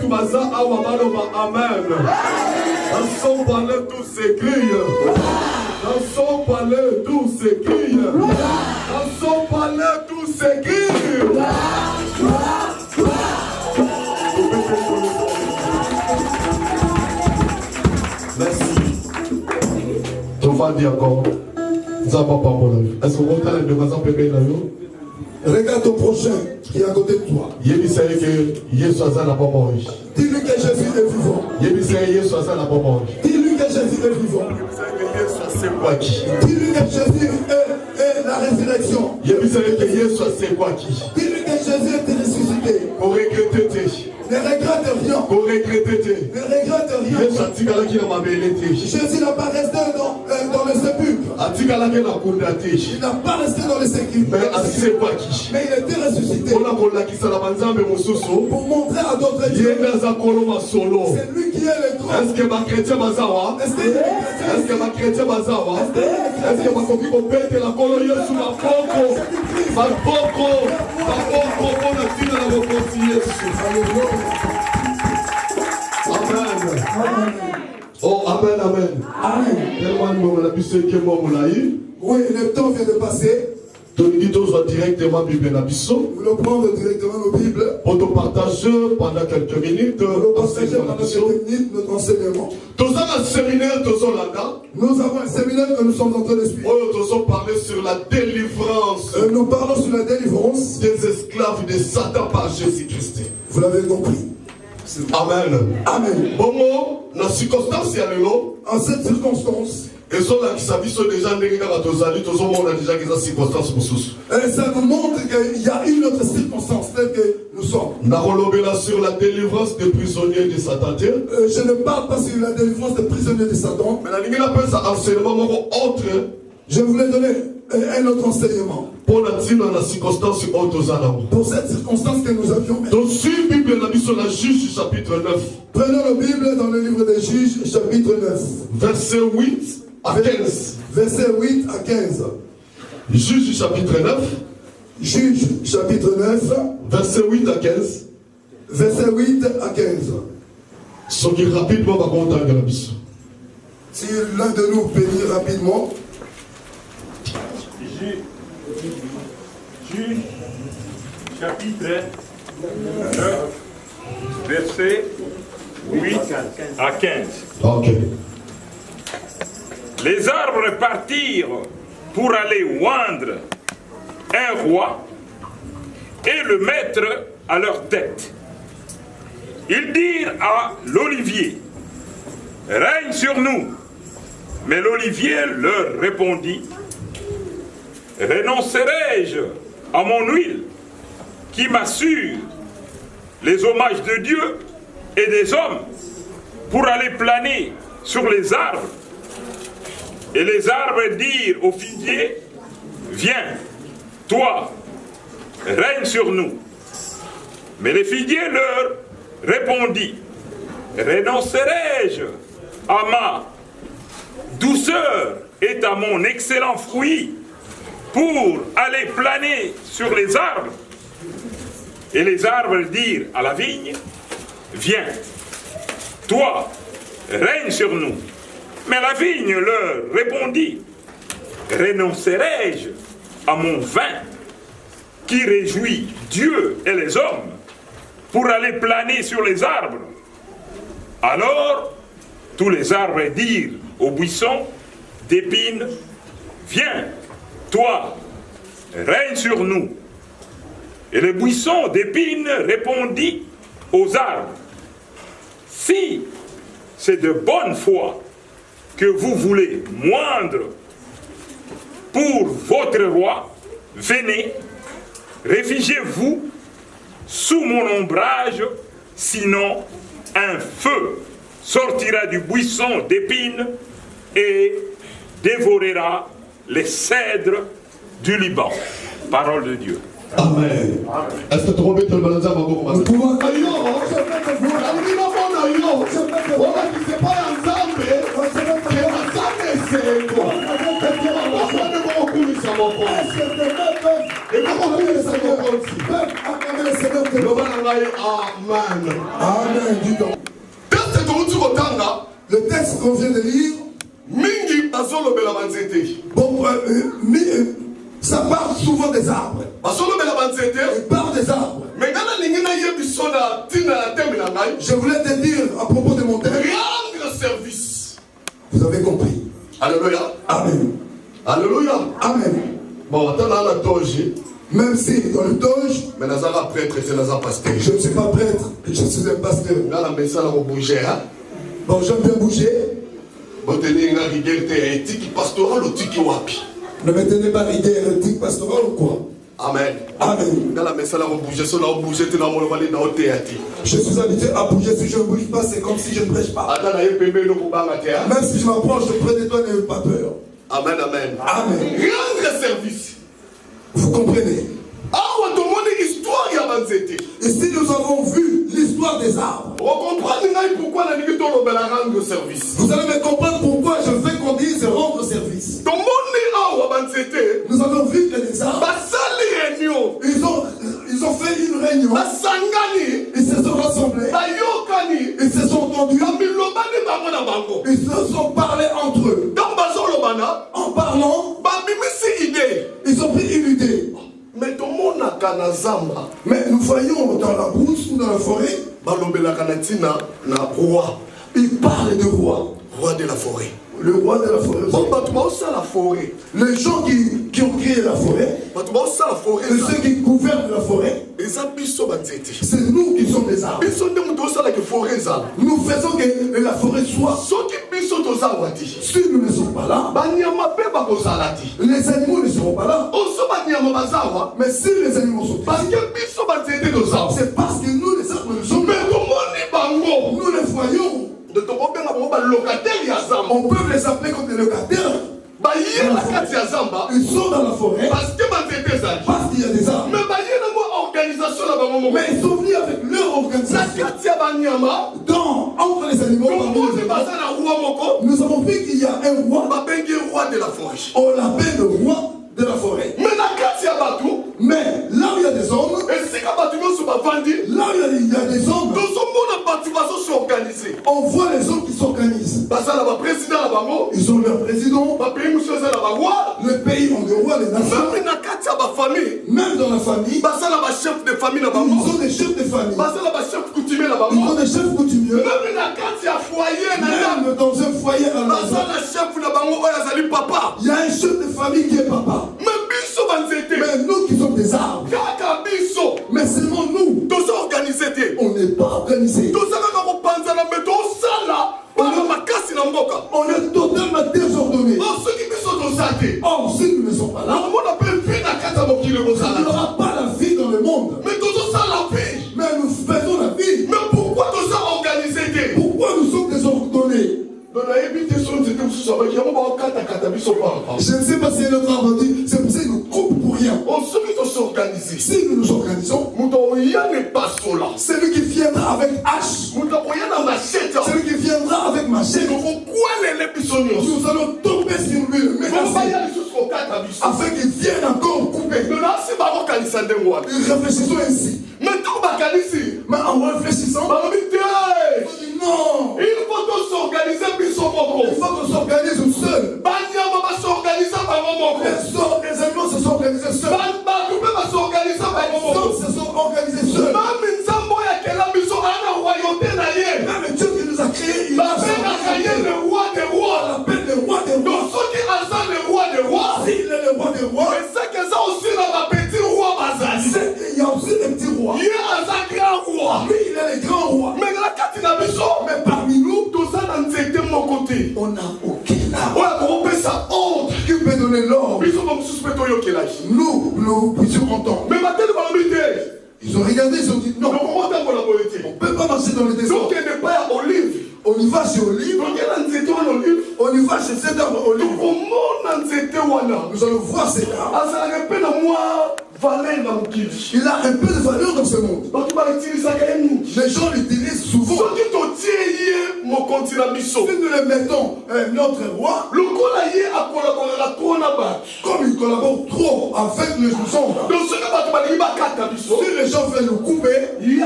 tout maza awamaloba amen. Dans son palais tout s'écrit. Dans son palais tout s'écrit. Dans son palais tout s'écrit. Merci. Tu vas dire encore. Est-ce qu'on va le maison bébé là? Regarde ton prochain qui est à côté de toi. Dis-lui que Jésus est vivant. Dis-lui que Jésus est vivant. Dis-lui que Jésus est la résurrection. Dis-lui que Jésus est ressuscité. Ne regrette rien. Ne regrette rien. Jésus n'a pas resté dans le sépulcre. Il n'a pas resté dans le sépulcre. Mais il était ressuscité. Pour montrer à d'autres dieux. C'est lui qui est le grand. Est-ce que ma chrétien bazawa? Est-ce que ma chrétien bazawa? Est-ce que ma copine peut péter la colonie sous ma poco? Ma poco pour la fille de la recontier. Amen. Oh, amen, amen. Amen. Oui, le temps vient de passer. Nous le directement Nous prendre directement nos Bibles. Pour te partager pendant quelques minutes. Notre enseignement. Nous avons un séminaire que nous sommes en train de suivre. Nous allons parler sur la délivrance. Nous parlons sur la délivrance des esclaves de Satan par Jésus-Christ. Vous l'avez compris. Amen. Amen. Bon, dans circonstance, en cette circonstance, et ceux-là qui savent déjà on a déjà des circonstances pour tous. Et ça nous montre qu'il y a une autre circonstance telle que nous sommes. Sur la délivrance des prisonniers de Satan. Je ne parle pas sur la délivrance des prisonniers de Satan. Mais la ligne appelle ça enseignement autre. Je voulais donner un autre enseignement. Pour cette circonstance que nous avions. Donc, si la Bible sur la Juge chapitre 9. Prenons la Bible dans le livre des Juges chapitre 9. Verset 8 à 15. Verset 8 à 15. Juge chapitre 9. Juge chapitre 9. Verset 8 à 15. Verset 8 à 15. Ce qui rapidement va compter la mission. Si l'un de nous peut lire rapidement. Juge chapitre 9, verset 8 à 15. Ok. Les arbres partirent pour aller oindre un roi et le mettre à leur tête. Ils dirent à l'olivier, « Règne sur nous !» Mais l'olivier leur répondit, « Renoncerai-je à mon huile qui m'assure les hommages de Dieu et des hommes pour aller planer sur les arbres ?» Et les arbres dirent au figuier, « Viens, toi, règne sur nous. » Mais le figuier leur répondit, « Renoncerai-je à ma douceur et à mon excellent fruit pour aller planer sur les arbres ?» Et les arbres dirent à la vigne, « Viens, toi, règne sur nous. » Mais la vigne leur répondit, « Renoncerai-je à mon vin qui réjouit Dieu et les hommes pour aller planer sur les arbres ?» Alors, tous les arbres dirent au buisson d'épines, « Viens, toi, règne sur nous. » Et le buisson d'épines répondit aux arbres, « Si c'est de bonne foi que vous voulez moindre pour votre roi, venez, réfugiez-vous sous mon ombrage, sinon un feu sortira du buisson d'épines et dévorera les cèdres du Liban. » Parole de Dieu. Amen. Est-ce que tu remets le balance à ma gomme? Nous pouvons amen. Amen. Dis donc. Le texte qu'on vient de lire, bon, ça parle souvent des arbres. Il parle des arbres. Je voulais te dire à propos de mon thème. Rendre service. Vous avez compris. Alléluia. Amen. Alléluia. Amen. Bon, attends, dans la toge. Même si dans le toge, mais Nazara prêtre, c'est Nazara pasteur. Je ne suis pas prêtre, je suis un pasteur. Dans la messa, on bouger. Bon, j'aime bien bouger. Bon, tenez une rigueur éthique pastorale ou tiki wapi. Ne me tenez pas rigueur éthique pastorale ou quoi? Amen. Amen. Dans la messa, on bouger, si on bouge, tu n'as pas dans le théâtre. Je suis habitué à bouger, si je ne bouge pas, c'est comme si je ne prêche pas. Même si je m'approche près de toi, n'ayez pas peur. Amen, amen. Amen. Rendre service. Vous comprenez? Ici, nous avons vu l'histoire des arbres. Pourquoi rendre service. Vous allez me comprendre pourquoi je veux qu'on dise rendre service. Nous avons vu que les arbres, ils ont fait une réunion. Ils se sont rassemblés. Ils se sont entendus. Ils se sont parlé entre eux. En parlant, ils ont pris une idée. Mais nous voyons dans la brousse ou dans la forêt, il parle de roi. Roi de la forêt. Le roi de la forêt. Les gens qui ont créé la forêt, et ceux qui gouvernent la forêt, c'est nous qui sommes des arbres. Nous faisons que la forêt soit. Si nous ne sommes pas là, les animaux ne seront pas là. Mais si les animaux sont là, c'est parce que nous, les arbres, nous sommes là. Nous les voyons. On peut les appeler comme des locataires. Ils sont dans la forêt parce qu'il y a des arbres. Mais ils sont venus avec leur organisation. Entre les animaux, nous avons vu qu'il y a un roi. On l'appelle le roi de la forêt. Mais là où il y a des hommes, là où il y a des hommes, on voit les hommes qui s'organisent. Ils ont leur président. Le pays ont des rois, les nations. Même dans la famille, ils ont des chefs de famille. Ils ont des chefs coutumiers. Même dans un foyer à la maison, il y a un chef de famille qui est papa. Mais nous qui sommes des arbres, mais seulement nous, on n'est pas organisés. On est totalement désordonnés. Or, si nous ne sommes pas là, il n'y aura pas la vie dans le monde. Mais nous faisons la vie. Mais pourquoi nous sommes organisés? Pourquoi nous sommes désordonnés? Je ne sais pas si notre arbre dit, c'est pour ça qu'ils nous coupent pour rien. Si nous nous organisons, celui qui viendra avec hache, celui qui viendra avec machette, nous allons tomber sur lui, le afin qu'il vienne encore couper. Réfléchissons ainsi. Mais en réfléchissant, non, il faut s'organiser. Il faut qu'on s'organise seul. Les animaux se sont organisés seuls. Les hommes se sont organisés seuls. Même Dieu qui nous a créés, il a le roi des rois. On l'appelle le roi des rois. S'il est le roi des rois, il y a aussi les petits rois. Lui, il est le grand roi. Mais parmi nous, on n'a aucun arbre qui peut donner l'ordre. Nous puissions entendre. Ils ont regardé, ils ont dit non. On ne peut pas marcher dans le désert. On y va chez Olive. On y va chez cet arbre Olive. Nous allons voir cet arbre. Il a un peu de valeur dans ce monde. Les gens l'utilisent souvent. nous le mettons notre roi, comme il collabore trop avec les hommes, si les gens veulent nous couper, il est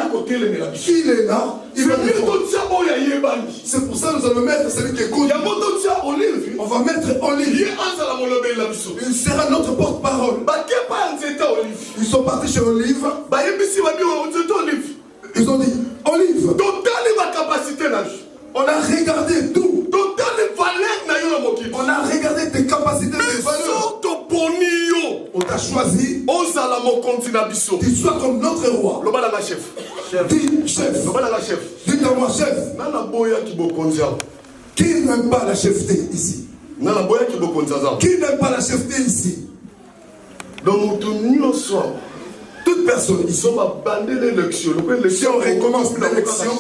là, il va nous. C'est pour ça que nous allons mettre celui qui écoute. On va mettre Olive. Il sera notre porte-parole. Ils sont partis chez Olive. Ils ont dit, Olive, on a regardé tout. On a regardé tes capacités, tes valeurs. On t'a choisi. Tu sois comme notre roi. Dis chef. Dites-moi chef. Qui n'aime pas la chefté ici? Qui n'aime pas la chefté ici? Toute personne ici. Si on recommence l'élection,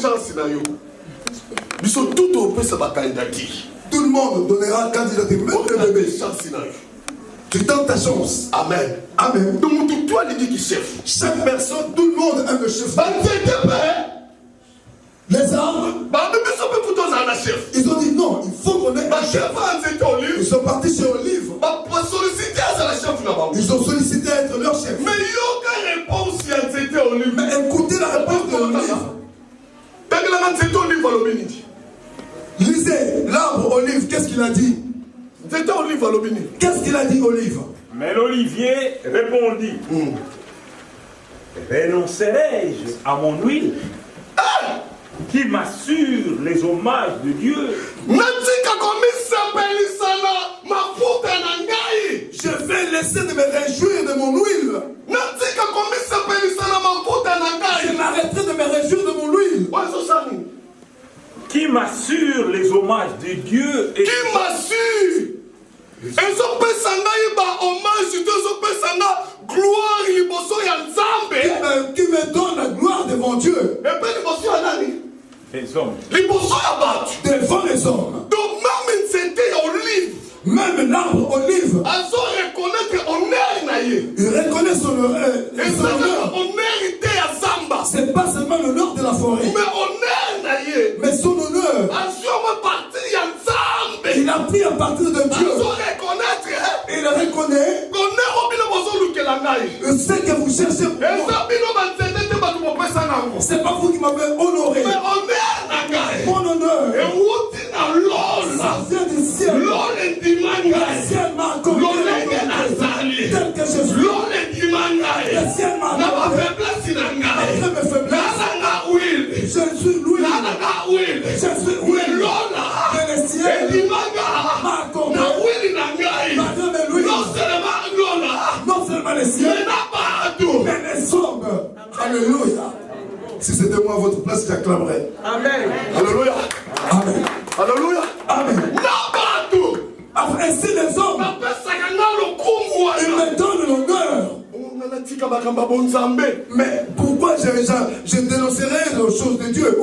tout le monde donnera candidature. Même le bébé. Tu tentes ta chance. Amen. Amen. Donc, toi, il dit qui chef. Chaque personne, tout le monde aime le chef. Les arbres, ils ont dit non, il faut qu'on ait un chef. Ils sont partis sur Olive. Ils ont sollicité à être leur chef. Mais écoutez la réponse de Olive. Lisez l'arbre Olive, qu'est-ce qu'il a dit? Qu'est-ce qu'il a dit, Olive? Mais l'olivier répondit, renoncerai-je à mon huile qui m'assure les hommages de Dieu? Je vais laisser de me réjouir de mon huile. Je m'arrêterai de me réjouir de mon huile. Qui m'assure les hommages de Dieu et qui m'assure. Qui me donne la gloire devant Dieu. les hommes. Devant les hommes. Même l'arbre olive. Il reconnaît son honneur. C'est pas seulement l'honneur de la forêt. Mais son honneur. Il a pris à partir de Dieu. Il reconnaît. Ce que vous cherchez pour moi. C'est pas vous qui m'avez honoré. Mon honneur. Ça vient du ciel. Le ciel m'a accordé tel que je suis. Le ciel m'a accordé après mes faiblesses. Je suis Louis. Je suis Louis. Et le ciel m'a accordé madame Louis. Non seulement le ciel, mais les hommes. Alléluia. Si c'était moi à votre place, j'acclamerais. Amen. Alléluia. Amen. Alléluia. Amen. Ainsi les hommes, ils me donnent l'honneur. Mais pourquoi je dénoncerai les choses de Dieu?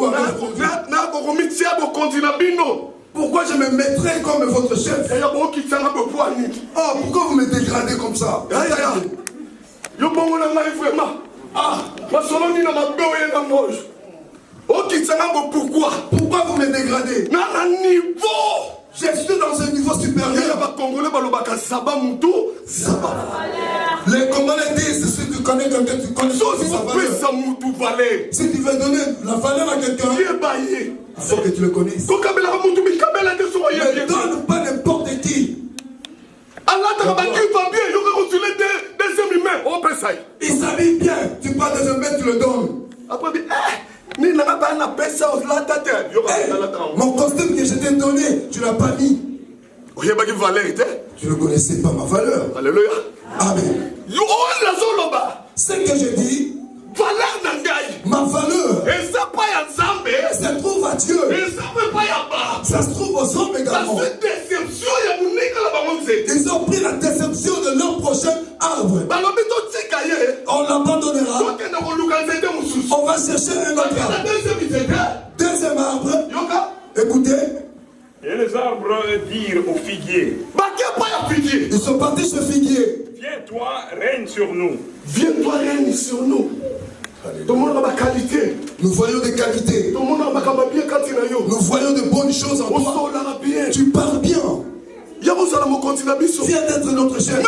Pourquoi je me mettrai comme votre chef? Oh, pourquoi vous me dégradez comme ça? Pourquoi vous me dégradez? Je suis dans un niveau supérieur. Les Congolais disent, si tu connais quelqu'un, tu connais sa valeur. Si tu veux donner la valeur à quelqu'un, il faut que tu le connaisses. Ne donne pas n'importe qui. Il s'habille bien, tu parles de 1 mètre, tu le donnes. Mon costume que je t'ai donné, tu ne l'as pas mis. Tu ne connaissais pas ma valeur. Alléluia. Amen. Ce que je dis, ma valeur, ça se trouve à Dieu. Ça se trouve aux hommes également. Ils ont pris la déception de leur prochain arbre. On l'abandonnera. On va chercher un autre arbre. Deuxième arbre. Écoutez. Et les arbres dirent au figuier. Ils sont partis sur le figuier. Viens-toi, règne sur nous. Viens-toi, règne sur nous. Nous voyons des qualités. Nous voyons de bonnes choses. Tu parles bien. Viens d'être notre chef. Le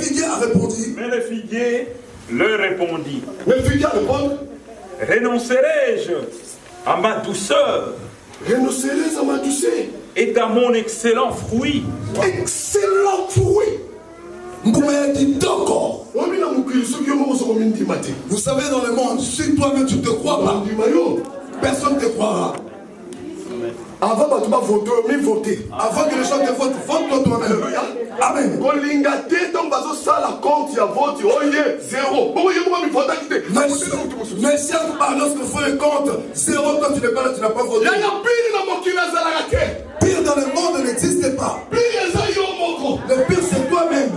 figuier a répondu. Mais le figuier leur répondit. Le figuier répond. Renoncerai-je à ma douceur? Renoncerai-je à ma douceur? Et à mon excellent fruit? Excellent fruit. Vous savez, dans le monde, si toi-même tu ne te crois pas, personne ne te croira. Avant que tu voter, avant que les gens te votent, vote-toi toi-même. Amen. Mais si on parle lorsqu'on fait le compte, 0, toi tu n'es pas là, tu n'as pas voté. Pire dans le monde ne n'existe pas. Le pire c'est toi-même.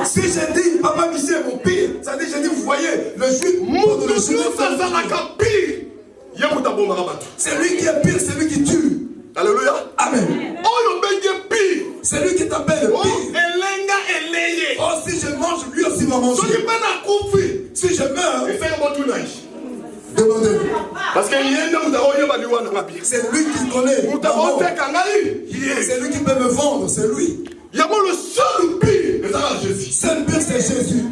Si j'ai dit Papa Michel mon pire, ça dit j'ai dit vous voyez le juif de le c'est lui qui est pire, c'est lui qui tue. Alléluia. Amen. C'est lui qui t'appelle pire. Oh si je mange, lui aussi va manger. Si je meurs, demandez-lui. Parce que c'est lui qui connaît. C'est lui qui peut me vendre, c'est lui. Il y a le seul pire, seul pire c'est Jésus.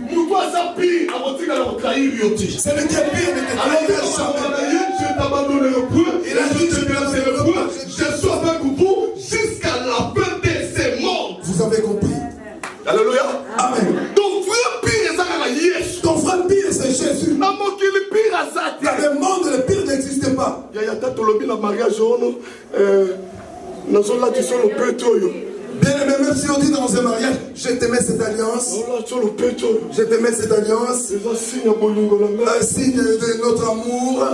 C'est lui qui est pire, ne te jamais. Je t'abandonne le point, il a dit je te le point, je suis avec vous jusqu'à la fin de ces morts. Vous avez compris. Alléluia. Amen. Ton vrai pire, c'est ton vrai pire, c'est Jésus. Dans le monde, le pire n'existe pas. Il y a un mariage, bien aimé, même si on dit dans un mariage, je t'aimais cette alliance. Je t'aimais cette alliance. Un signe de notre amour.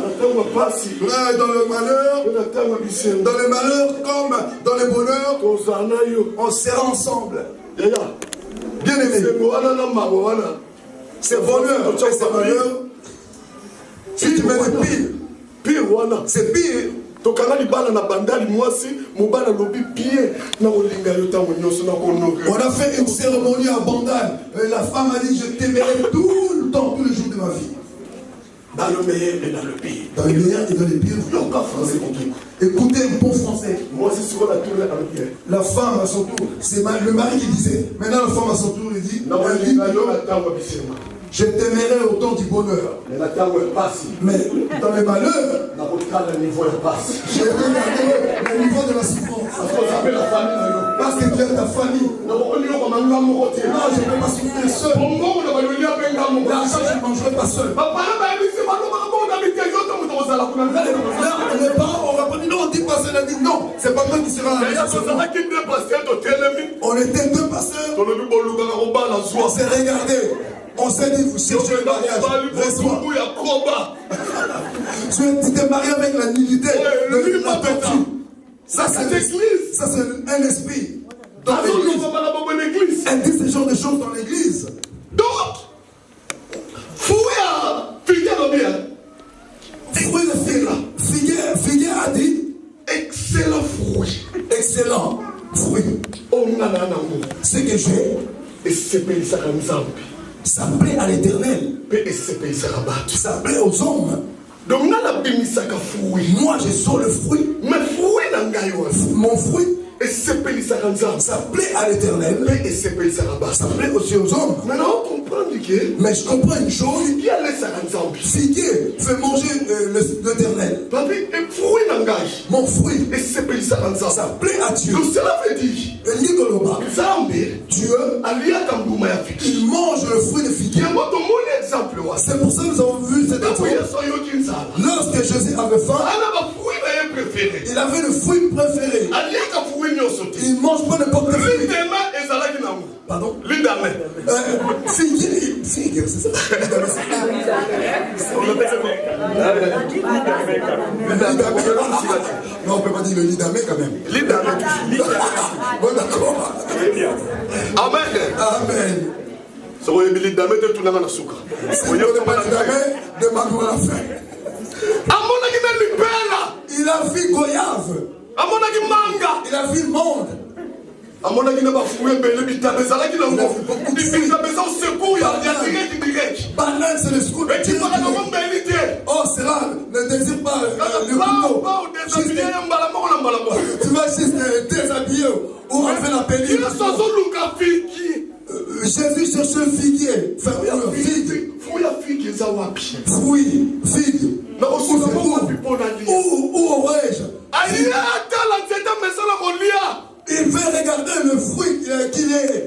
Dans le malheur. Dans le malheur comme dans le bonheur. On sera ensemble. Bien aimé. C'est bonheur, c'est malheur. Si tu mets le pire, c'est pire. On a fait une cérémonie à Bandal. La femme a dit je t'aimerai tout le temps, tous les jours de ma vie. Dans le meilleur et dans le pire. Dans le meilleur et dans le pire. Écoutez un bon français. La femme à son tour, c'est le mari qui disait. Maintenant la femme à son tour, il dit je t'aimerai au temps du bonheur. Mais dans les malheurs, je regarderai le niveau de la souffrance. Parce que tu es ta famille. Non, je ne peux pas souffrir seul. L'argent, je ne mangerai pas seul. Les parents ont répondu non, on dit pas cela, dit non, c'est pas moi qui sera là. On était deux pasteurs. On s'est regardé. On s'est dit, vous cherchez le mariage. Tu t'es marié avec la nullité de la tortue. Ça, c'est un esprit dans l'église. Elle dit ce genre de choses dans l'église. Donc, fruit de figuier a dit excellent fruit. Excellent fruit. Ce que j'ai, ça plaît à l'Éternel. Ça plaît aux hommes. Donc, moi je sors le fruit. Mon fruit, ça plaît à l'Éternel. Ça plaît aussi aux hommes. Mais je comprends une chose. Figuier fait manger l'Éternel. Mon fruit, ça plaît à Dieu. Dieu, il mange le fruit de figuier. C'est pour ça que nous avons vu cet exemple. Lorsque Jésus avait faim, il avait le fruit préféré. Il ne mange pas n'importe quel fruit. Pardon? Figuier, c'est ça? Non, on ne peut pas dire le lidamé quand même. Bon, d'accord. Amen. Amen. Si vous ne connaissez pas le lidamé, demande-moi la fin. Il a vu goyave. Il a vu monde. Banane, c'est le secours. le couteau. Tu vas juste déshabiller ou enlever la pellicule. Jésus cherche un figuier. Fruit, figue. Où aurais-je? Il veut regarder le fruit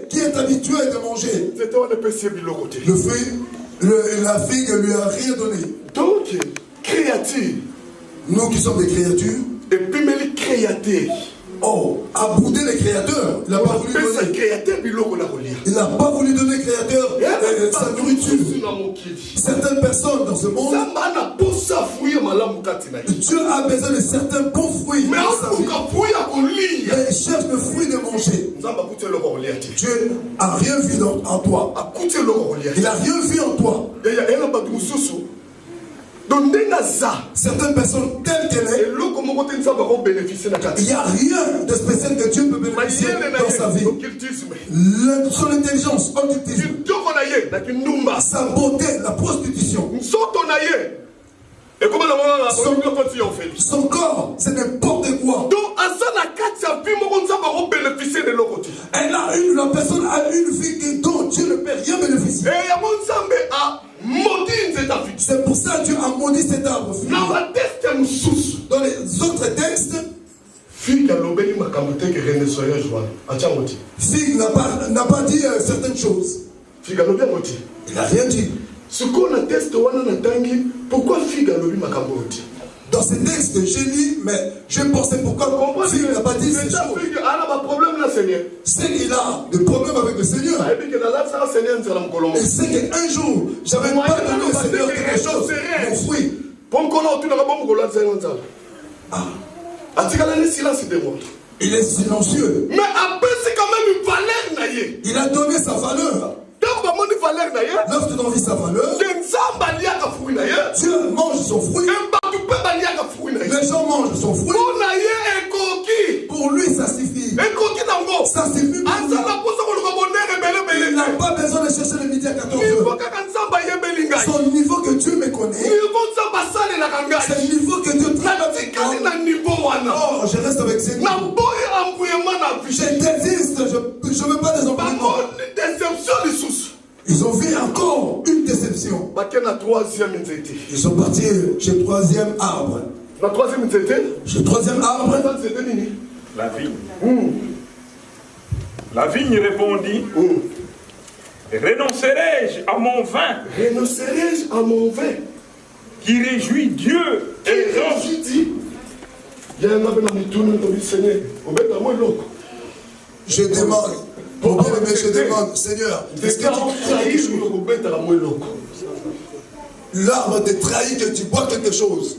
qui est habitué de manger. Le fruit, la figue lui a rien donné. Donc, créature. Nous qui sommes des créatures. Et puis, mais les créateurs. Oh, à bouder les créateurs. Il n'a pas voulu donner. Il n'a pas voulu donner créateur sa nourriture. Certaines personnes dans ce monde, Dieu a besoin de certains bons fruits. Mais il cherche le fruit de manger. Dieu n'a rien vu en toi. Il n'a rien vu en toi. Certaines personnes telles qu'elles est, il n'y a rien de spécial que Dieu peut bénéficier dans sa vie. Son intelligence, occultisme, sa beauté, la prostitution, son corps, c'est n'importe quoi. La personne a une vie dont Dieu ne peut rien bénéficier. C'est pour ça que Dieu a maudit cet arbre. Dans les autres textes, Figue n'a pas dit certaines choses. Il n'a rien dit. Pourquoi Figue a lobi makamoti? Dans ces textes, j'ai lu, mais je pensais pourquoi Figue n'a pas dit ces choses. C'est qu'il a des problèmes avec le Seigneur. Et c'est qu'un jour, j'avais pas donné au Seigneur quelque chose, mon fruit. Il est silencieux. Mais après, c'est quand même une valeur. Il a donné sa valeur. Lorsque tu as sa valeur, Dieu mange son fruit. Les gens mangent son fruit. Pour lui, ça suffit. Ça suffit pour lui. Il n'a pas besoin de chercher le midi à 14h. Son niveau que Dieu me connaît, c'est le niveau que Dieu travaille. Oh, je reste avec ces niveaux. Je désiste, je ne veux pas des empruntements. Ils ont vu encore une déception. Ils sont partis chez le troisième arbre. Chez le troisième arbre, la vigne. La vigne répondit, renoncerai-je à mon vin? Renoncerai-je à mon vin qui réjouit Dieu et je demande, pour bien aimer, je demande, Seigneur, est-ce que tu trahis l'arbre te trahit que tu bois quelque chose?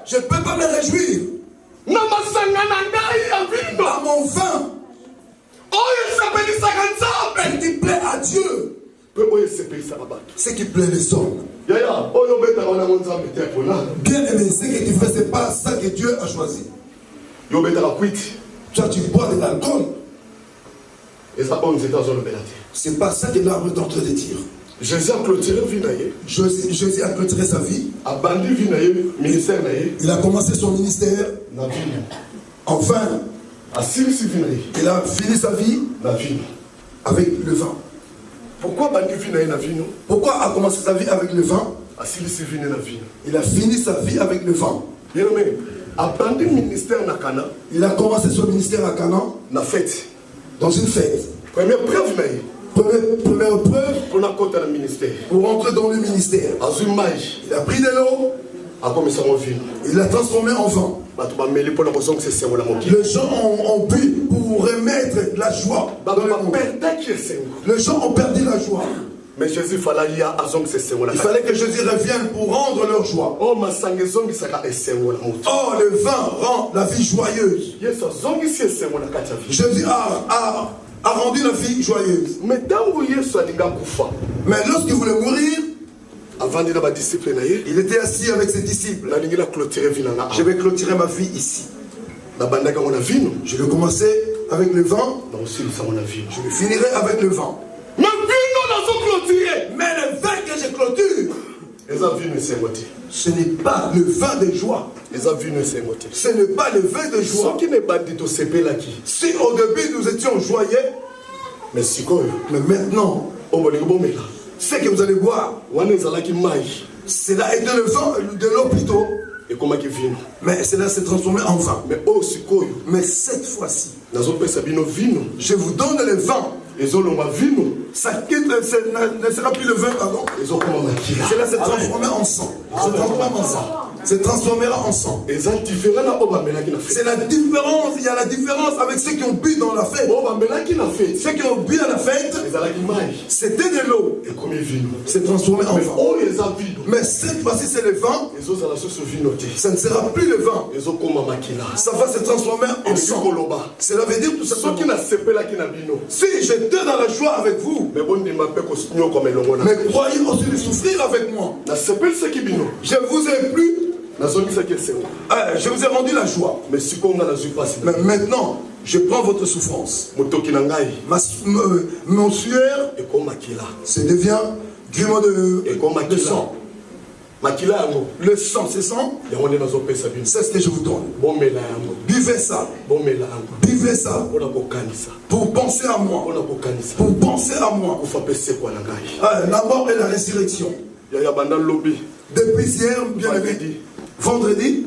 Je ne peux pas me réjouir à mon vin. Ce qui plaît à Dieu, ce qui plaît les hommes. Bien aimé, ce que tu fais, ce n'est pas ça que Dieu a choisi. Toi, tu bois de l'alcool. C'est pas ça que l'arbre est en train de dire. Jésus a clôturé sa vie. Il a commencé son ministère. Enfin, il a fini sa vie avec le vin. Pourquoi a commencé sa vie avec le vin? Il a fini sa vie avec le vin. Il a commencé son ministère à Canaan. Dans une fête. Première preuve. Première preuve pour entrer dans le ministère. Il a pris de l'eau. Il l'a transformé en vin. Les gens ont bu pour remettre la joie dans le monde. Les gens ont perdu la joie. Mais Jésus, il fallait que Jésus revienne pour rendre leur joie. Oh, le vin rend la vie joyeuse. Jésus a rendu la vie joyeuse. Mais lorsqu'il voulait mourir, il était assis avec ses disciples. Je vais clôturer ma vie ici. Je vais commencer avec le vin. Je le finirai avec le vin. Mais le vin que je clôture, Ce n'est pas le vin de joie. Ce n'est pas le vin de joie. Si au début nous étions joyeux, mais maintenant, ce que vous allez boire, cela était le vin de l'eau plutôt. Mais cela s'est transformé en vin. Mais cette fois-ci, je vous donne le vin. Ça quitte, ne sera plus le vin, pardon. Cela s'est transformé en sang. Se transformera en sang. C'est la différence. Il y a la différence avec ceux qui ont bu dans la fête. Ceux qui ont bu à la fête, c'était de l'eau. C'est transformé en vin. Mais cette fois-ci, c'est le vin. Ça ne sera plus le vin. Ça va se transformer en sang. Cela veut dire tout simplement. Si j'étais dans la joie avec vous, mais croyez aussi de souffrir avec moi. Je vous ai plu. Je vous ai rendu la joie. Mais maintenant, je prends votre souffrance. Mon sueur se devient grumeau de sang. Le sang, c'est sang. C'est ce que je vous donne. Buvez ça. Buvez ça. Pour penser à moi. Pour penser à moi. La mort et la résurrection. Depuis hier, bien aimé, vendredi,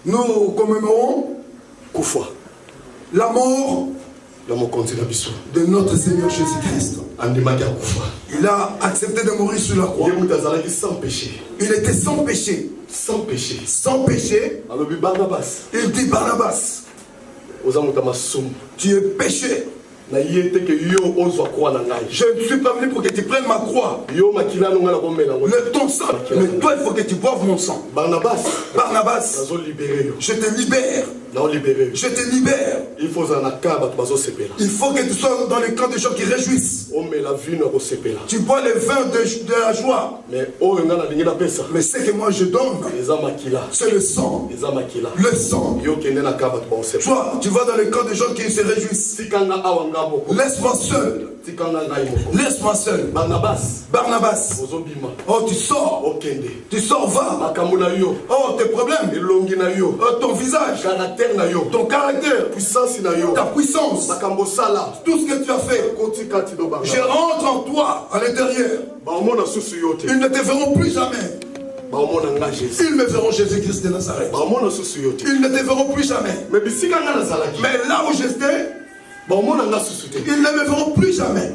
nous commémorons la mort de notre Seigneur Jésus-Christ. Il a accepté de mourir sur la croix. Il était sans péché. Sans péché. Sans péché. Il dit Barnabas, tu es péché. Je ne suis pas venu pour que tu prennes ma croix. Ton sang. Mais toi, il faut que tu boives mon sang. Barnabas, je te libère. Je te libère. Il faut que tu sois dans le camp des gens qui réjouissent. Tu bois le vin de la joie. Mais ce que moi je donne, c'est le sang. Le sang. Toi, tu vas dans le camp des gens qui se réjouissent. Laisse-moi seul. Laisse-moi seul. Barnabas. Oh, tu sors. Tu sors, va. Oh, tes problèmes. Oh, ton visage. Ton caractère. Ta puissance. Tout ce que tu as fait. Je rentre en toi, à l'intérieur. Ils ne te verront plus jamais. Ils me verront Jésus-Christ de Nazareth. Ils ne te verront plus jamais. Mais là où j'étais, ils ne me verront plus jamais.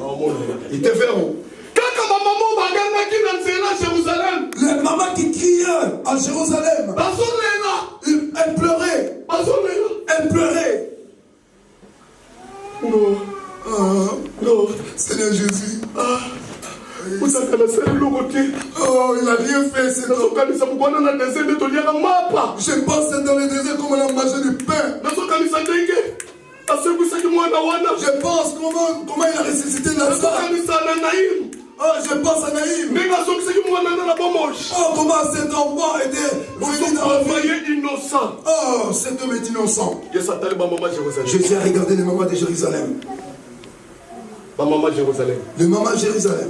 Ils te verront. Les mamans qui criaient à Jérusalem, elles pleuraient. Elles pleuraient. Non. Seigneur Jésus. Oh, il n'a rien fait. Je pense dans le désert comme on a mangé du pain. Je pense comment il a ressuscité Lazare. Oh, je pense à Naïm. Oh, comment cet enfant était innocent. Oh, cet homme est innocent. Jésus a regardé les mamans de Jérusalem. Le maman Jérusalem.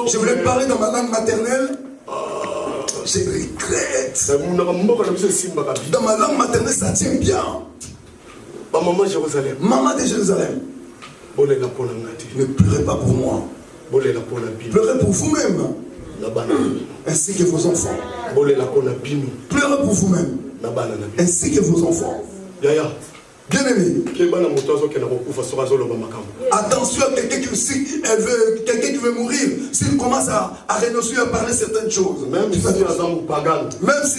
Je voulais parler dans ma langue maternelle. Je regrette. Dans ma langue maternelle, ça tient bien. Maman de Jérusalem. Ne pleurez pas pour moi. Pleurez pour vous-même. Ainsi que vos enfants. Pleurez pour vous-même. Ainsi que vos enfants. Bien aimé. Attention à quelqu'un qui veut mourir. S'il commence à renoncer à parler certaines choses. Même si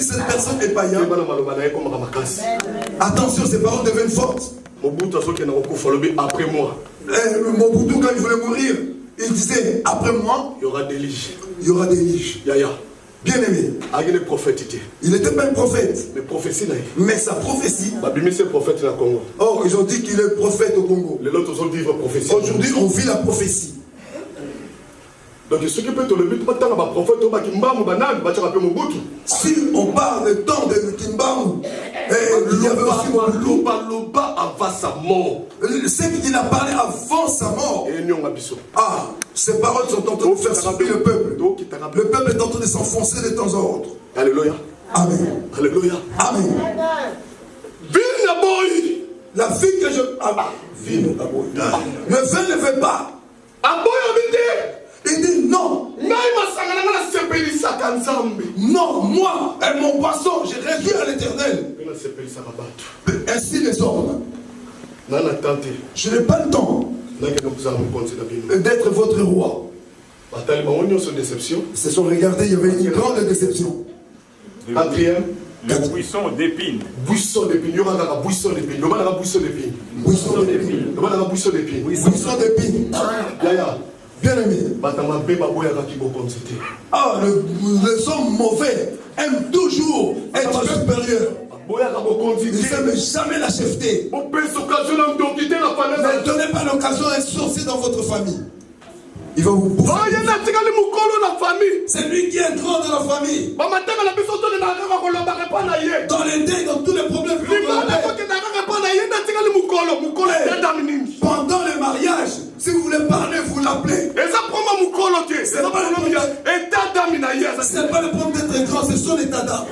cette personne est païen. Attention, ses paroles deviennent fortes. Après moi. Mobutu, quand il voulait mourir, il disait après moi, il y aura des liges. Il y aura des liges. Bien aimé. Il n'était pas un prophète. Mais sa prophétie. Oh, ils ont dit qu'il est prophète au Congo. Aujourd'hui, on vit la prophétie. Donc, si on parle du temps de Kimbamu, il y avait aussi ce qu'il a parlé avant sa mort. Ces paroles sont en train de faire souffrir le peuple. Le peuple est en train de s'enfoncer de temps en temps. Alléluia. Amen. Alléluia. Amen. La fille que je... Le vin ne veut pas. Il dit non. Non, moi et mon poisson, j'ai réduit à l'Éternel. Ainsi les hommes. Je n'ai pas le temps d'être votre roi. Ils se sont regardés, il y avait une grande déception. Quatrième. Le buisson d'épines. Buisson d'épines. Il y aura un buisson d'épines. Il y aura un buisson d'épines. Buisson d'épines. Il y aura un buisson d'épines. Buisson d'épines. Bien aimé. Ah, les hommes mauvais aiment toujours être supérieurs. Ils n'aiment jamais la chefté. Ne donnez pas l'occasion à un sorcier dans votre famille. Il va vous bouffer. C'est lui qui est grand de la famille. Dans les dés, dans tous les problèmes. Pendant le mariage, si vous voulez parler, vous l'appelez. C'est pas le problème d'être grand, c'est son état d'âme.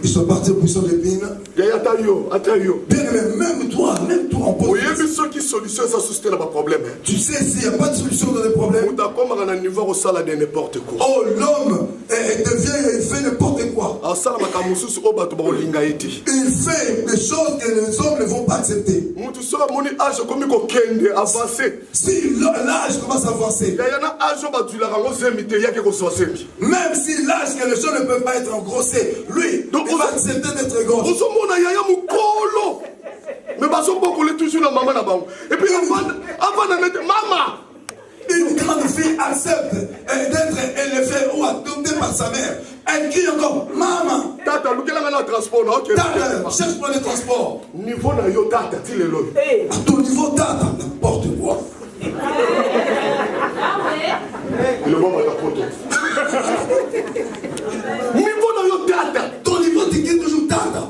Ils sont partis au buisson d'épines. Bien aimé, même toi, on pose. Tu sais, s'il n'y a pas de solution dans les problèmes. Oh, l'homme il fait n'importe quoi. Il fait des choses que les hommes ne vont pas accepter. Si l'âge commence à avancer, même si l'âge que les gens ne peuvent pas être engrossés, lui, donc il va accepter d'être grosse. Mais toujours la maman là-bas. Et puis avant de mettre maman. Une grande fille accepte d'être élevée ou adoptée par sa mère. Elle crie encore maman. Tata, cherche pour les transports. Niveau na yo tata, dis-le. À ton niveau tata, n'importe quoi. Le moment de ton niveau est toujours tata.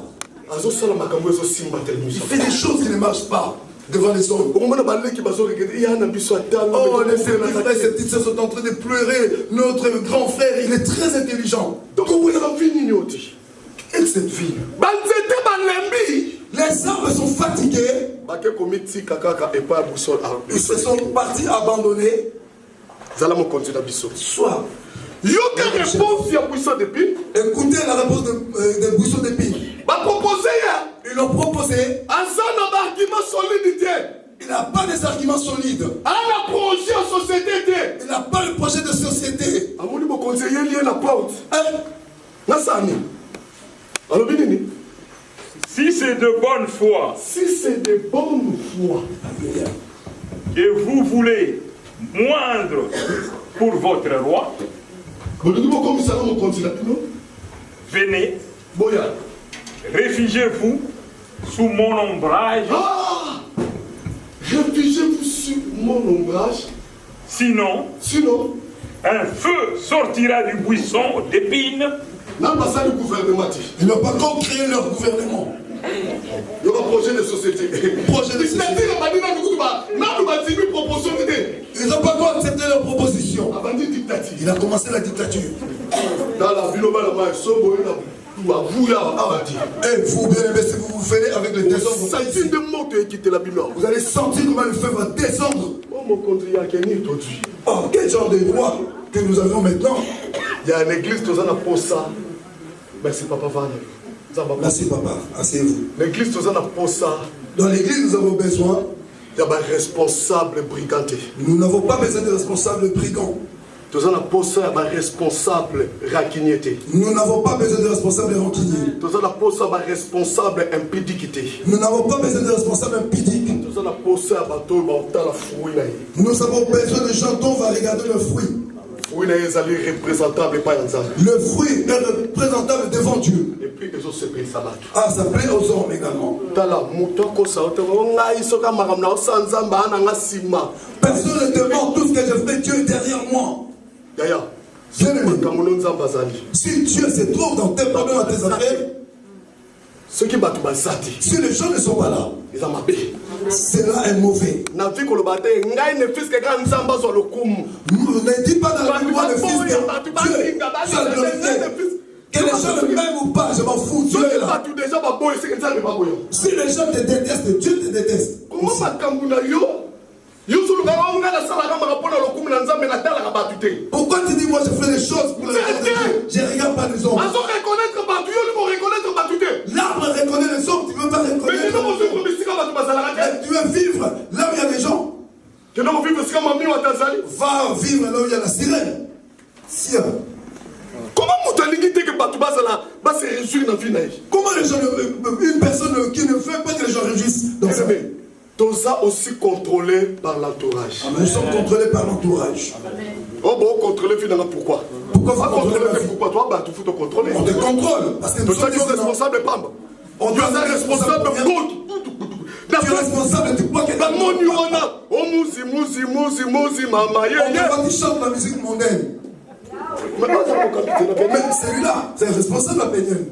Il fait des choses qui ne marchent pas devant les hommes. Oh, les frères et ces petites sœurs sont en train de pleurer. Notre grand frère, il est très intelligent. Donc, où est la vie? Quelle est cette vie? Les arbres sont fatigués. Ils se sont partis abandonnés. Soit. Écoutez la réponse de buisson d'épines. Ils l'ont proposé. Il n'a pas des arguments solides. Il n'a pas le projet de société. Si c'est de bonne foi, et vous voulez moindre pour votre roi, venez, réfugiez-vous sous mon ombrage. Réfugiez-vous sous mon ombrage. Sinon, un feu sortira du buisson d'épines. Ils n'ont pas encore créé leur gouvernement. Il y aura un projet de société. Ils n'ont pas encore accepté leur proposition. Il a commencé la dictature. Dans la ville, vous, bien aimé, si vous vous faites avec le désordre, vous allez sentir comment le feu va descendre. Oh, quel genre de roi que nous avons maintenant. Il y a une église, tous en a pour ça. Merci papa. Merci papa, asseyez-vous. L'église, tous en a pour ça. Dans l'église, nous avons besoin. Il y a un responsable briganté. Nous n'avons pas besoin de responsables brigands. Tous en a pour ça, il y a un responsable raquignété. Nous n'avons pas besoin de responsables rancuniers. Tous en a pour ça, il y a un responsable impudiquité. Nous n'avons pas besoin de responsables impudiques. Tous en a pour ça, il y a un fruit. Nous avons besoin de gens dont on va regarder le fruit. Le fruit est représentable devant Dieu. Et puis les autres se plaisent, ça marque. Ah, ça plaît aux hommes également. Personne ne demande tout ce que je fais, Dieu est derrière moi. Si Dieu se trouve dans tes problèmes, dans tes affaires, si les gens ne sont pas là, cela est mauvais. Ne dis pas dans la Bible le fils de Dieu. Tu as glorifié. Que les gens le m'aiment ou pas, je m'en fous. Dieu est là. Si les gens te détestent, Dieu te déteste. Pourquoi tu dis moi je fais les choses pour les autres? Je ne regarde pas les hommes. L'arbre reconnaît les hommes, tu ne veux pas reconnaître. Tu veux vivre là où il y a des gens. Va vivre là où il y a la sirène. Comment les gens, une personne qui ne fait pas que les gens réjouissent dans sa vie. Tout ça aussi contrôlé par l'entourage. Nous sommes contrôlés par l'entourage. Oh bon, contrôler finalement pourquoi? Pourquoi vous contrôlez? Pourquoi toi? Bah tu fous te contrôler. On te contrôle. Parce que nous sommes responsables pas. On doit être responsable. Tu es responsable de quoi? On qui chante la musique mondaine. Mais celui-là, c'est responsable à Péniel.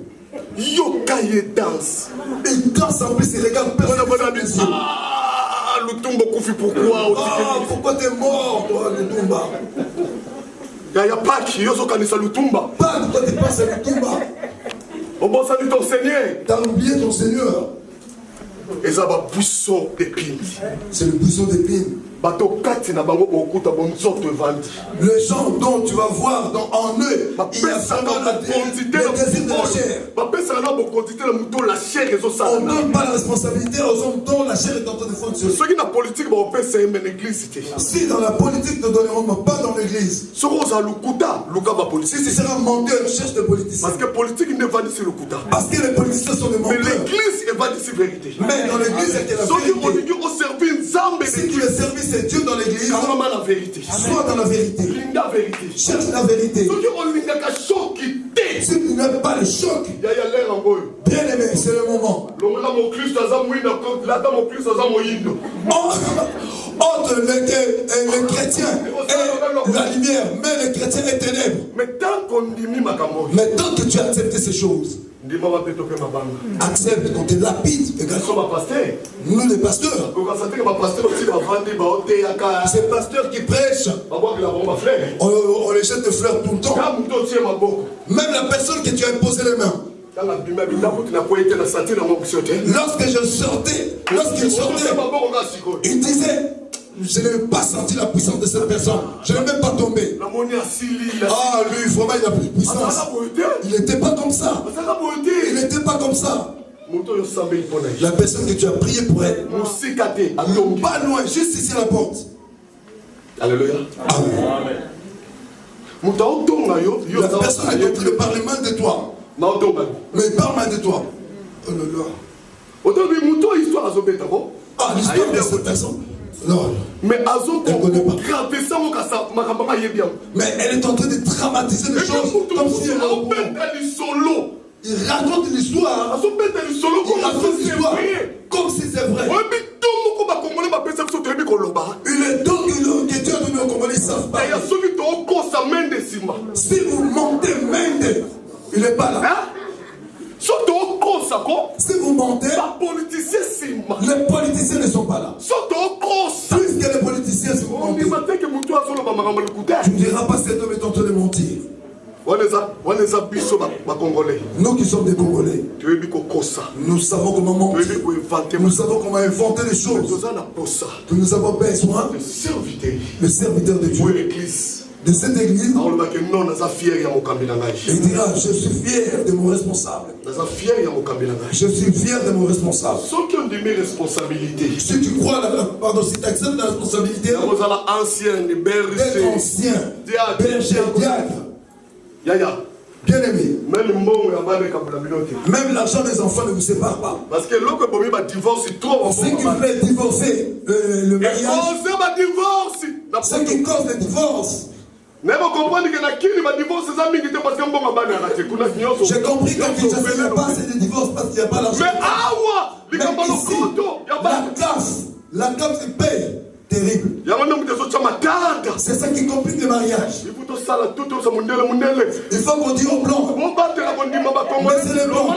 Yoka il danse. Il danse en plus, il regarde personne. Ah, Lutumba Koufi, pourquoi? Pourquoi t'es mort, toi, Lutumba? Il y a Pâques, il y a Lutumba. Pâques, pourquoi t'es pas à Lutumba? On va saluer ton Seigneur. T'as oublié ton Seigneur. Et ça va buisson d'épines. C'est le buisson d'épines. Les gens dont tu vas voir en eux, il y a vraiment le désir de la chair. On ne donne pas la responsabilité aux hommes dont la chair est en train de fonctionner. Si dans la politique ne donneront pas dans l'église, si tu seras menteur, cherche des politiciens. Parce que les politiciens sont des menteurs. Mais l'église va dire la vérité. Mais dans l'église, c'est la vérité. Si tu es servi, c'est Dieu dans l'église. Sois dans la vérité. Cherche la vérité. Si tu n'aimes pas le choc, bien aimé, c'est le moment. Entre les chrétiens et la lumière, mais les chrétiens et ténèbres. Mais tant que tu acceptes ces choses, accepte qu'on te lapide. Nous les pasteurs. Ces pasteurs qui prêchent, on les jette des fleurs tout le temps. Même la personne que tu as imposé les mains. Lorsque je sortais, il disait, je n'ai pas senti la puissance de cette personne. Je n'ai même pas tombé. Ah, lui, vraiment, il a plus de puissance. Il n'était pas comme ça. Il n'était pas comme ça. La personne que tu as prié pour elle, pas loin, juste ici à la porte. Alléluia. Amen. La personne est en train de parler mal de toi. Mais il parle mal de toi. Oh là là. Ah, l'histoire de cette personne. Non. Mais elle est en train de dramatiser les choses comme si elle avait. Il raconte l'histoire. Il raconte l'histoire comme si c'est vrai. Il est donc que Dieu a donné aux Congolais, ils savent pas. Si vous mentez, il n'est pas là. Si vous mentez, les politiciens ne sont pas là. Puisque les politiciens sont mentis, tu ne diras pas cet homme est en train de mentir. Nous qui sommes des Congolais, nous savons comment mentir. Nous savons comment inventer les choses. Que nous avons besoin le serviteur de Dieu. De cette église, il dira, je suis fier de mon responsable. Je suis fier de mon responsable. Si tu crois, si tu acceptes la responsabilité d'être ancien, berger, diacre, bien aimé, même l'argent des enfants ne vous sépare pas. Parce que l'autre premier divorce, il trouve. Ce qui fait divorcer le mariage, ce qui cause le divorce. J'ai compris quand il n'y a pas assez de divorce parce qu'il n'y a pas l'argent. Mais la CAF se paye. Terrible. C'est ça qui complique le mariage. Il faut qu'on dise aux blancs. Mais c'est les blancs.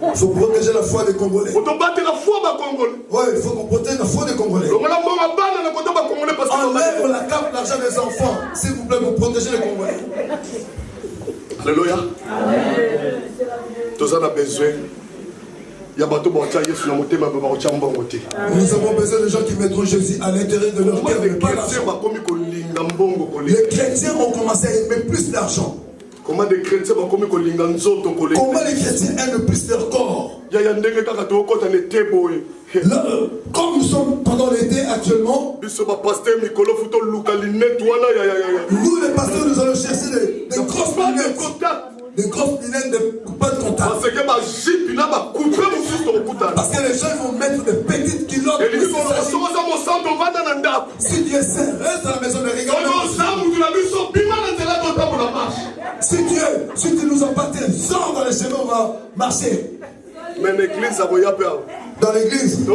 Il faut protéger la foi des Congolais. Ouais, il faut qu'on protège la foi des Congolais. Enlève la cape, l'argent des enfants. S'il vous plaît, pour protéger les Congolais. Alléluia. Tous on a besoin. Nous avons besoin de gens qui mettront Jésus à l'intérieur de leur cœur. Les chrétiens ont commencé à aimer plus l'argent. Comment les chrétiens aiment plus leur corps? Là, comme nous sommes pendant l'été actuellement, nous les pasteurs nous allons chercher des grosses lunettes. Des grosses lunettes de pas de contact. Parce que les gens vont mettre des petites culottes. Si Dieu est saint, reste à la maison de regarder. Si tu nous appartiens, sors dans les chemins, on va marcher. Mais l'église, ça va y avoir. Dans l'église,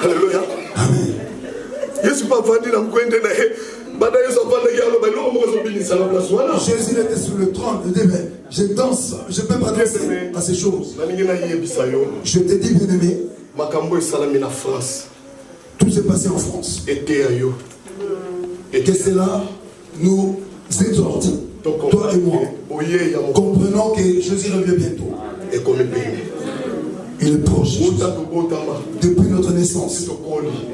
Alléluia. Amen. Jésus était sur le trône. Il dit, mais je danse, je ne peux pas danser à ces choses. Je te dis, bien aimé, tout s'est passé en France. Et que cela nous exhorte, toi et moi. Comprenons que Jésus revient bientôt. Il est proche. Depuis notre naissance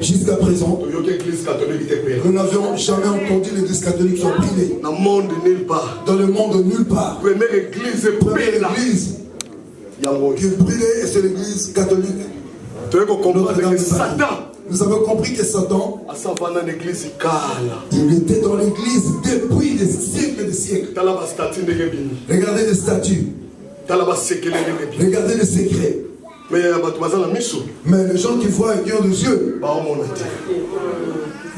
jusqu'à présent, nous n'avions jamais entendu l'église catholique soit brûlée. Dans le monde, nulle part. Première église qui est brûlée, et c'est l'église catholique. Nous avons compris que Satan, il était dans l'église depuis des siècles et des siècles. Regardez les statues. Regardez les secrets. Mais les gens qui voient et qui ont des yeux,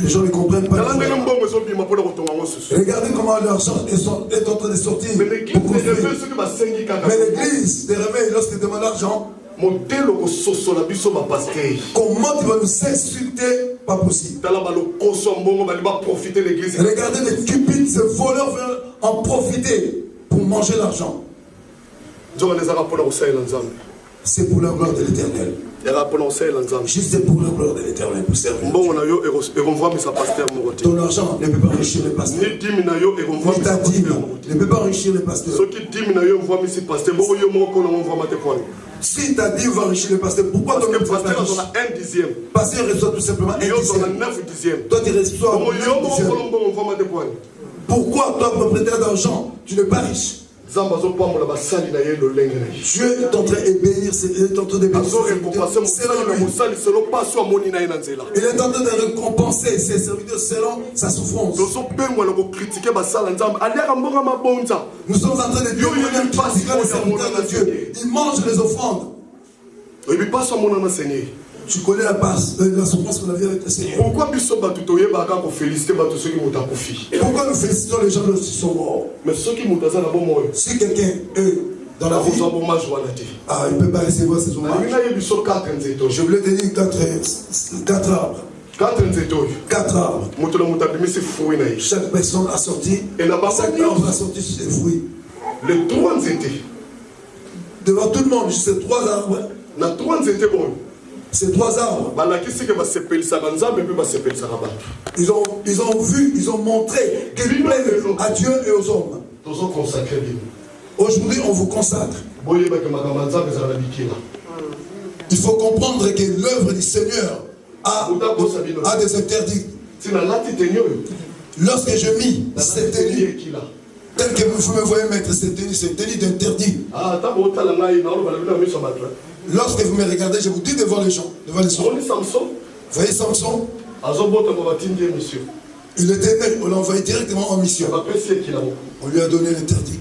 les gens ne comprennent pas. Regardez comment l'argent est en train de sortir. Mais l'église, des réveils, lorsqu'ils demandent l'argent, comment tu vas nous insulter? Pas possible. Regardez les cupides, ces voleurs veulent en profiter pour manger l'argent. C'est pour la gloire de l'Éternel. Juste pour la gloire de l'Éternel, pour servir. Ton argent ne peut pas enrichir les pasteurs. Ni ta dîme ne peut pas enrichir les pasteurs. Si ta dîme va enrichir les pasteurs, pourquoi ton pasteur en a un dixième? Pasteur reçoit tout simplement un dixième. Toi tu reçois un dixième. Pourquoi toi, propriétaire d'argent, tu n'es pas riche? Dieu est en train d'ébéir, il est en train de récompenser ses serviteurs selon sa souffrance. Nous sommes en train de dire les serviteurs de Dieu. Ils mangent les offrandes. Tu connais la souffrance qu'on a vu avec le Seigneur. Pourquoi nous félicitons les gens qui sont morts? Si quelqu'un est dans la vie, il ne peut pas recevoir ses hommages. Je voulais te dire 4 arbres. 4 arbres. Chaque personne a sorti, chaque arbre a sorti ses fruits. Les 3 étaient devant tout le monde, ces 3 arbres. Ces 3 arbres, ils ont vu, ils ont montré qu'ils plaisent à Dieu et aux hommes. Aujourd'hui, on vous consacre. Il faut comprendre que l'œuvre du Seigneur a des interdits. Lorsque je mis cette tenue, tel que vous me voyez mettre cette tenue, c'est une tenue d'interdit. Lorsque vous me regardez, je vous dis devant les gens, devant les gens. Vous voyez Samson? Il était né, on l'a envoyé directement en mission. On lui a donné l'interdit.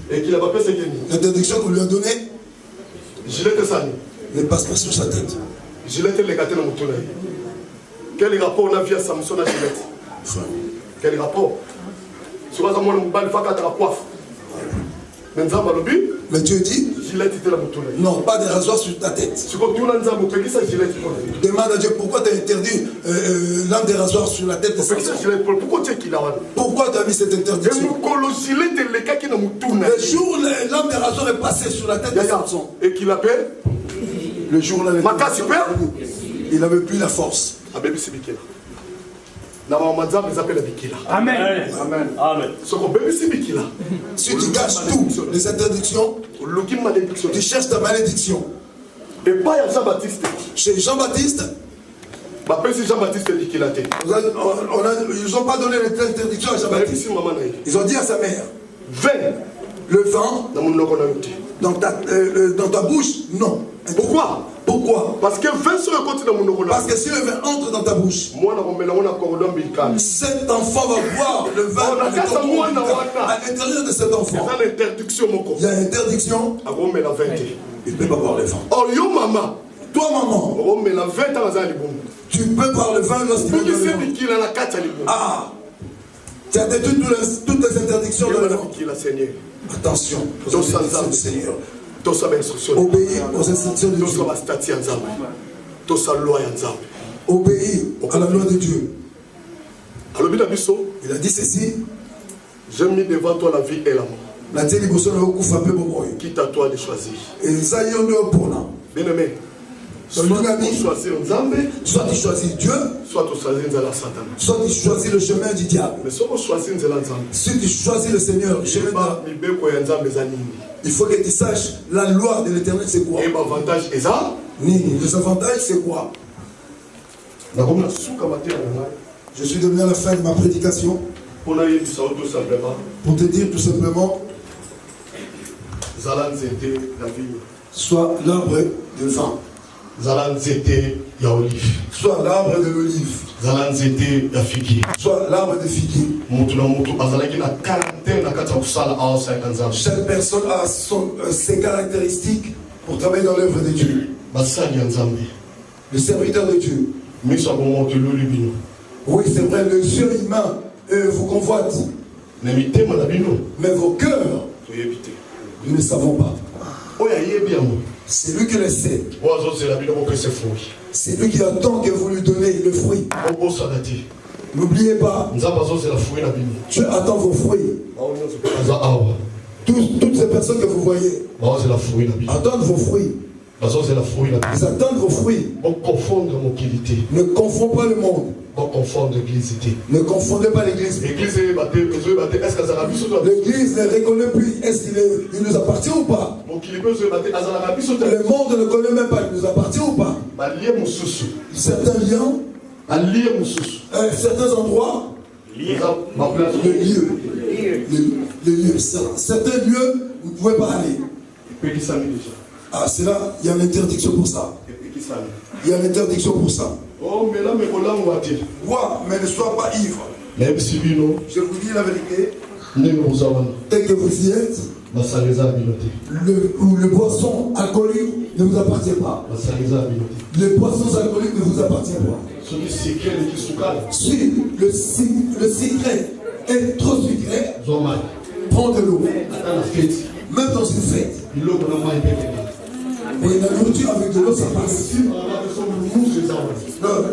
L'interdiction qu'on lui a donnée, ne passe pas sur sa tête. Quel rapport on a vu à Samson à Gillette? Quel rapport? Mais Dieu dit, Non, pas de rasoir sur ta tête. Demande à Dieu pourquoi tu as interdit l'âme des rasoirs sur la tête de Samson. Pourquoi tu as mis cette interdiction? Le jour où l'âme des rasoirs est passée sur la tête de Samson, et qu'il appelle le jour où il n'avait plus la force. Amen. Amen. Si tu gâches toutes les interdictions, tu cherches ta malédiction. Et pas Jean-Baptiste. Chez Jean-Baptiste, ils n'ont pas donné l'interdiction à Jean-Baptiste. Ils ont dit à sa mère, le vin dans ta bouche, non. Pourquoi? Pourquoi? Parce que Parce que si le vin entre dans ta bouche, cet enfant va boire le vin à l'intérieur de cet enfant. Il y a interdiction. Il ne peut pas boire le vin. Oh, yo maman. Toi maman, tu peux boire le vin lorsqu'il est dans le vin. Ah, tu as détruit toutes les interdictions de la vin. Attention aux instructions du Seigneur. Obéis aux instructions de Dieu. Obéis à la loi de Dieu. Il a dit ceci. J'ai mis devant toi la vie et la mort. Quitte à toi de choisir. Bien aimé, soit tu choisis Dieu, soit tu choisis Satan. Soit tu choisis le chemin du diable. Mais si tu choisis le Seigneur, le chemin il faut que tu saches la loi de l'Éternel c'est quoi. Et l'avantage est ça. Les avantages c'est quoi? Je suis devenu à la fin de ma prédication pour te dire tout simplement, soit l'arbre de vin, soit l'arbre de l'olive, soit l'arbre de figuier. Chaque personne a ses caractéristiques pour travailler dans l'œuvre de Dieu. Le serviteur de Dieu. Oui, c'est vrai, le yeux humain vous convoite. Mais vos cœurs, nous ne savons pas. C'est lui qui le sait. C'est lui qui attend que vous lui donnez le fruit. N'oubliez pas, Dieu attend vos fruits. Toutes ces personnes que vous voyez attendent vos fruits. Ils attendent vos fruits. Ne confondez pas le monde. Ne confondez pas l'église. L'église ne reconnaît plus. Est-ce qu'il nous appartient ou pas? Le monde ne connaît même pas. Il nous appartient ou pas? Certains liens, certains endroits, les lieux. Certains lieux, vous ne pouvez pas aller. Ah, c'est là, il y a l'interdiction pour ça. Il y a l'interdiction pour ça. Oh, mais là, mais mais ne sois pas ivre. Je vous dis la vérité. Tel que vous y êtes, le boisson alcoolique ne vous appartient pas. Les boissons alcooliques ne vous appartiennent pas. Si le secret est trop sucré, prends de l'eau. Même dans une fête. Oui, la nourriture avec de l'eau, ça passe.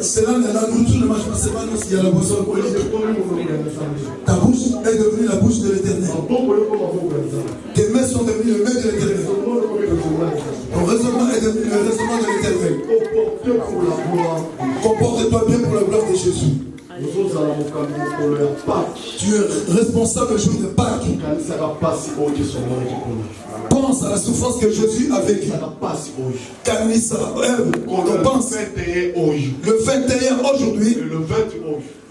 C'est là la nourriture ne mange pas seulement lorsqu'il y a la boisson alcoolique. Ta bouche est devenue la bouche de l'Éternel. Tes mains sont devenues les mains de l'Éternel. Ton raisonnement est devenu le raisonnement de l'Éternel. Comporte-toi bien pour la gloire de Jésus. Tu es responsable le jour de Pâques. Pense à la souffrance que Jésus a vécue. Calme ça. On pense. Le 21 aujourd'hui.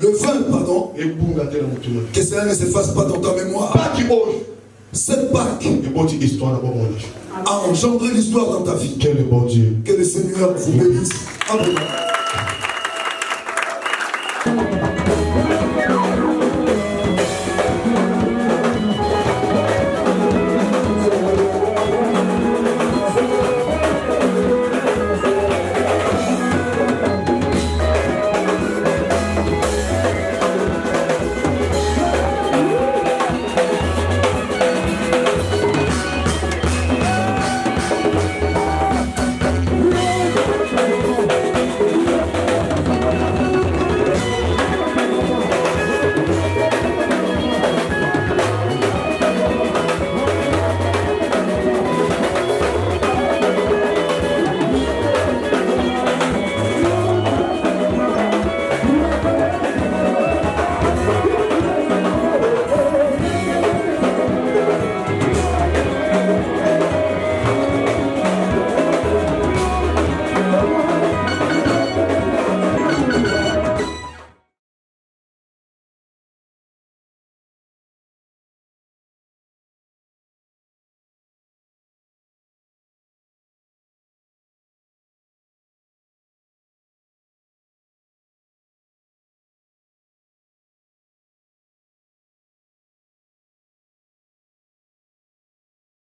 Le 20, pardon. Que cela ne s'efface pas dans ta mémoire. Cette Pâques a engendré l'histoire dans ta vie. Que le bon Dieu. Que le Seigneur vous bénisse. Amen.